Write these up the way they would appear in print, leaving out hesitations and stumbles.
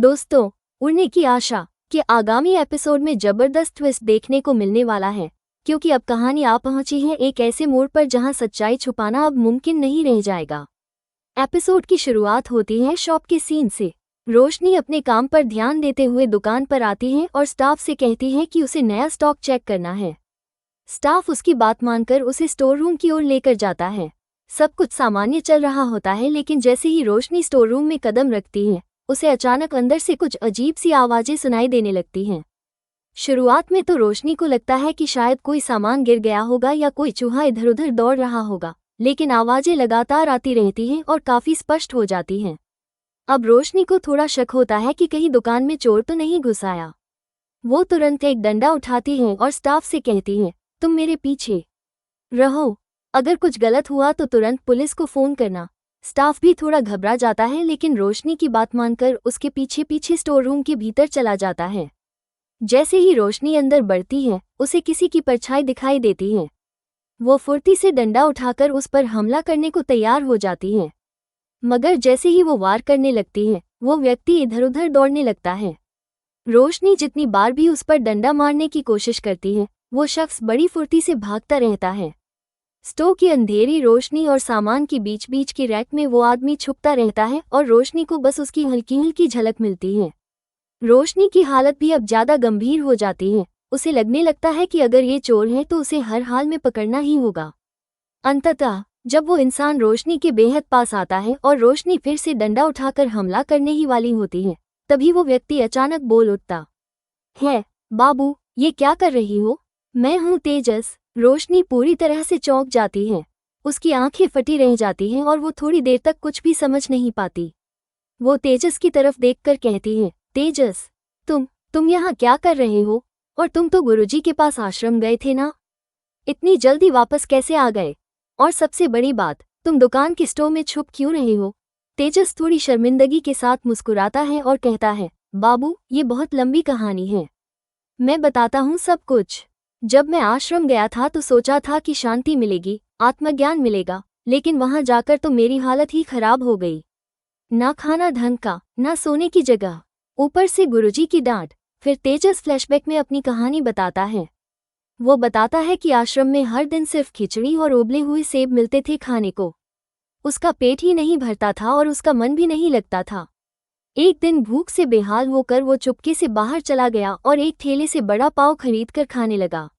दोस्तों, उड़ने की आशा कि आगामी एपिसोड में जबरदस्त ट्विस्ट देखने को मिलने वाला है, क्योंकि अब कहानी आ पहुंची है एक ऐसे मोड़ पर जहां सच्चाई छुपाना अब मुमकिन नहीं रह जाएगा। एपिसोड की शुरुआत होती है शॉप के सीन से। रोशनी अपने काम पर ध्यान देते हुए दुकान पर आती है और स्टाफ से कहती है कि उसे नया स्टॉक चेक करना है। स्टाफ उसकी बात मानकर उसे स्टोर रूम की ओर लेकर जाता है। सब कुछ सामान्य चल रहा होता है, लेकिन जैसे ही रोशनी स्टोर रूम में कदम रखती है, उसे अचानक अंदर से कुछ अजीब सी आवाजें सुनाई देने लगती हैं। शुरुआत में तो रोशनी को लगता है कि शायद कोई सामान गिर गया होगा या कोई चूहा इधर उधर दौड़ रहा होगा, लेकिन आवाजें लगातार आती रहती हैं और काफी स्पष्ट हो जाती हैं। अब रोशनी को थोड़ा शक होता है कि कहीं दुकान में चोर तो नहीं घुस आया। वो तुरंत एक डंडा उठाती है और स्टाफ से कहती है, तुम मेरे पीछे रहो, अगर कुछ गलत हुआ तो तुरंत पुलिस को फोन करना। स्टाफ भी थोड़ा घबरा जाता है, लेकिन रोशनी की बात मानकर उसके पीछे पीछे स्टोर रूम के भीतर चला जाता है। जैसे ही रोशनी अंदर बढ़ती है, उसे किसी की परछाई दिखाई देती है। वो फुर्ती से डंडा उठाकर उस पर हमला करने को तैयार हो जाती है, मगर जैसे ही वो वार करने लगती है, वो व्यक्ति इधर उधर दौड़ने लगता है। रोशनी जितनी बार भी उस पर डंडा मारने की कोशिश करती है, वो शख्स बड़ी फुर्ती से भागता रहता है। स्टोर की अंधेरी रोशनी और सामान की बीच बीच की रैक में वो आदमी छुपता रहता है और रोशनी को बस उसकी हल्की हल्की झलक मिलती है। रोशनी की हालत भी अब ज्यादा गंभीर हो जाती है। उसे लगने लगता है कि अगर ये चोर है तो उसे हर हाल में पकड़ना ही होगा। अंततः जब वो इंसान रोशनी के बेहद पास आता है और रोशनी फिर से डंडा उठाकर हमला करने ही वाली होती है, तभी वो व्यक्ति अचानक बोल उठता है, बाबू, ये क्या कर रही हो? मैं हूँ तेजस। रोशनी पूरी तरह से चौंक जाती है। उसकी आंखें फटी रह जाती हैं और वो थोड़ी देर तक कुछ भी समझ नहीं पाती। वो तेजस की तरफ देखकर कहती है, तेजस, तुम यहाँ क्या कर रहे हो? और तुम तो गुरुजी के पास आश्रम गए थे ना? इतनी जल्दी वापस कैसे आ गए? और सबसे बड़ी बात, तुम दुकान के स्टोर में छुप क्यों रहे हो? तेजस थोड़ी शर्मिंदगी के साथ मुस्कुराता है और कहता है, बाबू, ये बहुत लंबी कहानी है, मैं बताता हूँ सब कुछ। जब मैं आश्रम गया था तो सोचा था कि शांति मिलेगी, आत्मज्ञान मिलेगा, लेकिन वहां जाकर तो मेरी हालत ही खराब हो गई। ना खाना ढंग का, ना सोने की जगह, ऊपर से गुरुजी की डांट। फिर तेजस फ्लैशबैक में अपनी कहानी बताता है। वो बताता है कि आश्रम में हर दिन सिर्फ खिचड़ी और उबले हुए सेब मिलते थे खाने को। उसका पेट ही नहीं भरता था और उसका मन भी नहीं लगता था। एक दिन भूख से बेहाल होकर वो चुपके से बाहर चला गया और एक ठेले से बड़ा पाव खरीदकर खाने लगा।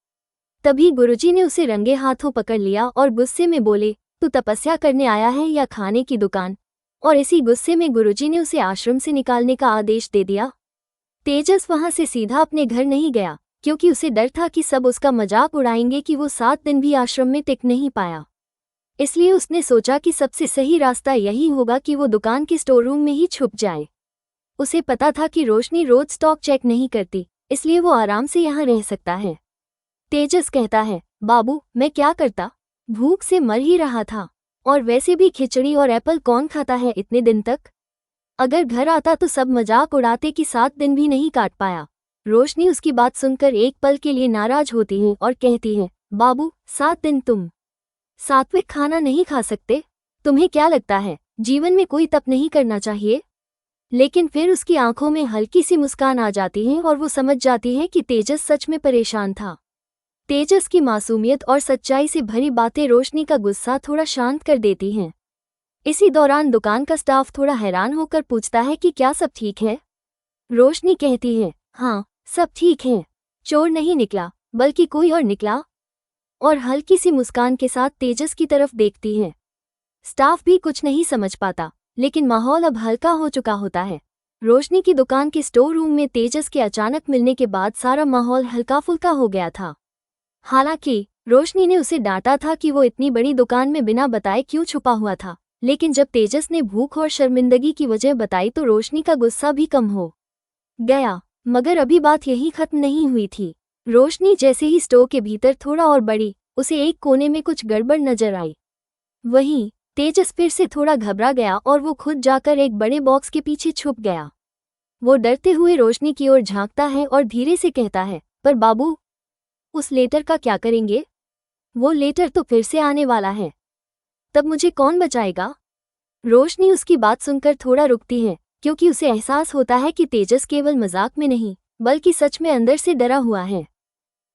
तभी गुरुजी ने उसे रंगे हाथों पकड़ लिया और गुस्से में बोले, तू तपस्या करने आया है या खाने की दुकान? और इसी गुस्से में गुरुजी ने उसे आश्रम से निकालने का आदेश दे दिया। तेजस वहां से सीधा अपने घर नहीं गया, क्योंकि उसे डर था कि सब उसका मजाक उड़ाएंगे कि वो 7 दिन भी आश्रम में टिक नहीं पाया। इसलिए उसने सोचा कि सबसे सही रास्ता यही होगा कि वो दुकान के स्टोर रूम में ही छुप जाए। उसे पता था कि रोशनी रोज स्टॉक चेक नहीं करती, इसलिए वो आराम से यहाँ रह सकता है। तेजस कहता है, बाबू, मैं क्या करता, भूख से मर ही रहा था, और वैसे भी खिचड़ी और एप्पल कौन खाता है इतने दिन तक? अगर घर आता तो सब मजाक उड़ाते कि 7 दिन भी नहीं काट पाया। रोशनी उसकी बात सुनकर एक पल के लिए नाराज होती है और कहती है, बाबू, 7 दिन तुम सात्विक खाना नहीं खा सकते? तुम्हें क्या लगता है जीवन में कोई तप नहीं करना चाहिए? लेकिन फिर उसकी आंखों में हल्की सी मुस्कान आ जाती है और वो समझ जाती है कि तेजस सच में परेशान था। तेजस की मासूमियत और सच्चाई से भरी बातें रोशनी का गुस्सा थोड़ा शांत कर देती हैं। इसी दौरान दुकान का स्टाफ थोड़ा हैरान होकर पूछता है कि क्या सब ठीक है? रोशनी कहती है, हाँ, सब ठीक है, चोर नहीं निकला, बल्कि कोई और निकला। और हल्की सी मुस्कान के साथ तेजस की तरफ देखती है। स्टाफ भी कुछ नहीं समझ पाता, लेकिन माहौल अब हल्का हो चुका होता है। रोशनी की दुकान के स्टोर रूम में तेजस के अचानक मिलने के बाद सारा माहौल हल्का फुल्का हो गया था। हालांकि रोशनी ने उसे डांटा था कि वो इतनी बड़ी दुकान में बिना बताए क्यों छुपा हुआ था, लेकिन जब तेजस ने भूख और शर्मिंदगी की वजह बताई तो रोशनी का गुस्सा भी कम हो गया। मगर अभी बात यही खत्म नहीं हुई थी। रोशनी जैसे ही स्टोर के भीतर थोड़ा और बढ़ी, उसे एक कोने में कुछ गड़बड़ नजर आई। वहीं तेजस फिर से थोड़ा घबरा गया और वो खुद जाकर एक बड़े बॉक्स के पीछे छुप गया। वो डरते हुए रोशनी की ओर झांकता है और धीरे से कहता है, पर बाबू, उस लेटर का क्या करेंगे? वो लेटर तो फिर से आने वाला है, तब मुझे कौन बचाएगा? रोशनी उसकी बात सुनकर थोड़ा रुकती है, क्योंकि उसे एहसास होता है कि तेजस केवल मजाक में नहीं बल्कि सच में अंदर से डरा हुआ है।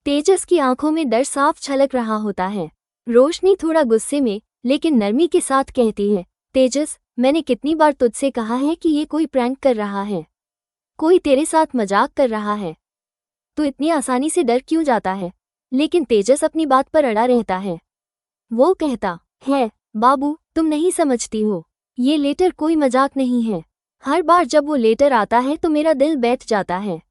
तेजस की आंखों में डर साफ छलक रहा होता है। रोशनी थोड़ा गुस्से में लेकिन नरमी के साथ कहती है, तेजस, मैंने कितनी बार तुझसे कहा है कि ये कोई प्रैंक कर रहा है, कोई तेरे साथ मजाक कर रहा है। तू इतनी आसानी से डर क्यों जाता है? लेकिन तेजस अपनी बात पर अड़ा रहता है। वो कहता है, बाबू, तुम नहीं समझती हो, ये लेटर कोई मजाक नहीं है। हर बार जब वो लेटर आता है तो मेरा दिल बैठ जाता है।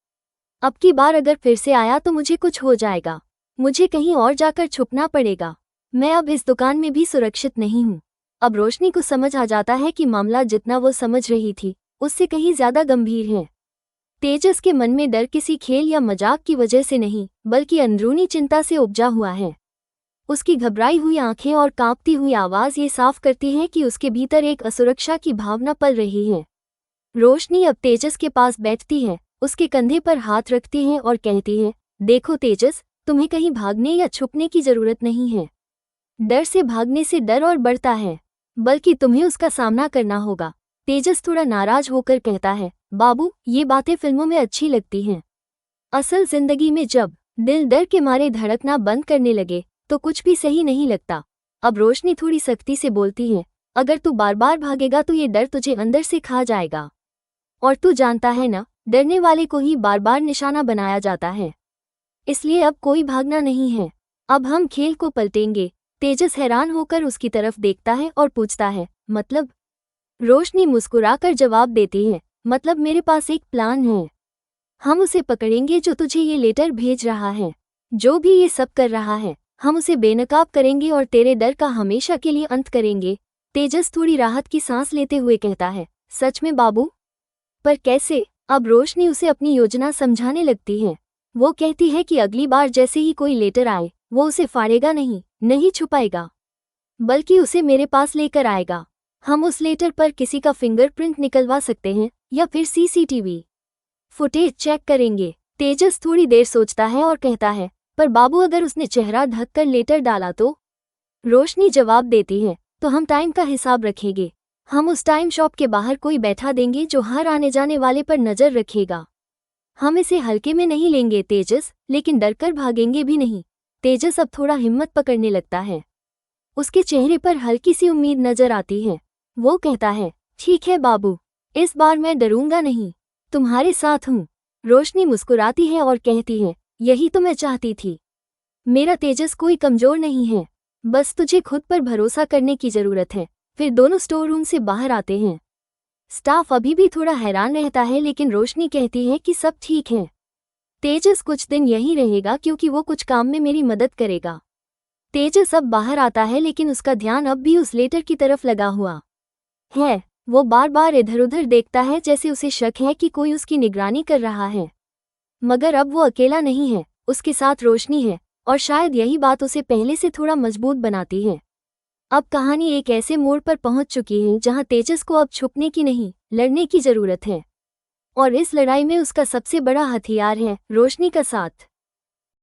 अब की बार अगर फिर से आया तो मुझे कुछ हो जाएगा, मुझे कहीं और जाकर छुपना पड़ेगा। मैं अब इस दुकान में भी सुरक्षित नहीं हूँ। अब रोशनी को समझ आ जाता है कि मामला जितना वो समझ रही थी उससे कहीं ज्यादा गंभीर है। तेजस के मन में डर किसी खेल या मजाक की वजह से नहीं बल्कि अंदरूनी चिंता से उपजा हुआ है। उसकी घबराई हुई आंखें और कांपती हुई आवाज ये साफ करती हैं कि उसके भीतर एक असुरक्षा की भावना पल रही है। रोशनी अब तेजस के पास बैठती है, उसके कंधे पर हाथ रखती है और कहती है, देखो तेजस, तुम्हें कहीं भागने या छुपने की जरूरत नहीं है। डर से भागने से डर और बढ़ता है, बल्कि तुम्हें उसका सामना करना होगा। तेजस थोड़ा नाराज होकर कहता है, बाबू, ये बातें फिल्मों में अच्छी लगती हैं। असल जिंदगी में जब दिल डर के मारे धड़कना बंद करने लगे तो कुछ भी सही नहीं लगता। अब रोशनी थोड़ी सख्ती से बोलती है, अगर तू बार बार भागेगा तो ये डर तुझे अंदर से खा जाएगा। और तू जानता है ना, डरने वाले को ही बार बार निशाना बनाया जाता है। इसलिए अब कोई भागना नहीं है, अब हम खेल को पलटेंगे। तेजस हैरान होकर उसकी तरफ देखता है और पूछता है, मतलब? रोशनी मुस्कुराकर जवाब देती है, मतलब मेरे पास एक प्लान है। हम उसे पकड़ेंगे जो तुझे ये लेटर भेज रहा है, जो भी ये सब कर रहा है। हम उसे बेनकाब करेंगे और तेरे डर का हमेशा के लिए अंत करेंगे। तेजस थोड़ी राहत की सांस लेते हुए कहता है, सच में बाबू? पर कैसे? अब रोशनी उसे अपनी योजना समझाने लगती है। वो कहती है कि अगली बार जैसे ही कोई लेटर आए वो उसे फाड़ेगा नहीं छुपाएगा, बल्कि उसे मेरे पास लेकर आएगा। हम उस लेटर पर किसी का फिंगरप्रिंट निकलवा सकते हैं या फिर सीसीटीवी फुटेज चेक करेंगे। तेजस थोड़ी देर सोचता है और कहता है, पर बाबू, अगर उसने चेहरा ढककर लेटर डाला तो? रोशनी जवाब देती है, तो हम टाइम का हिसाब रखेंगे। हम उस टाइम शॉप के बाहर कोई बैठा देंगे जो हर आने जाने वाले पर नजर रखेगा। हम इसे हल्के में नहीं लेंगे तेजस, लेकिन डरकर भागेंगे भी नहीं। तेजस अब थोड़ा हिम्मत पकड़ने लगता है। उसके चेहरे पर हल्की सी उम्मीद नजर आती है। वो कहता है, ठीक है बाबू, इस बार मैं डरूंगा नहीं, तुम्हारे साथ हूँ। रोशनी मुस्कुराती है और कहती है, यही तो मैं चाहती थी। मेरा तेजस कोई कमजोर नहीं है, बस तुझे खुद पर भरोसा करने की जरूरत है। फिर दोनों स्टोर रूम से बाहर आते हैं। स्टाफ अभी भी थोड़ा हैरान रहता है लेकिन रोशनी कहती है कि सब ठीक है। तेजस कुछ दिन यहीं रहेगा क्योंकि वो कुछ काम में मेरी मदद करेगा। तेजस अब बाहर आता है लेकिन उसका ध्यान अब भी उस लेटर की तरफ लगा हुआ है। वो बार बार इधर उधर देखता है जैसे उसे शक है कि कोई उसकी निगरानी कर रहा है। मगर अब वो अकेला नहीं है, उसके साथ रोशनी है, और शायद यही बात उसे पहले से थोड़ा मजबूत बनाती है। अब कहानी एक ऐसे मोड़ पर पहुंच चुकी है जहां तेजस को अब छुपने की नहीं, लड़ने की जरूरत है। और इस लड़ाई में उसका सबसे बड़ा हथियार है रोशनी का साथ।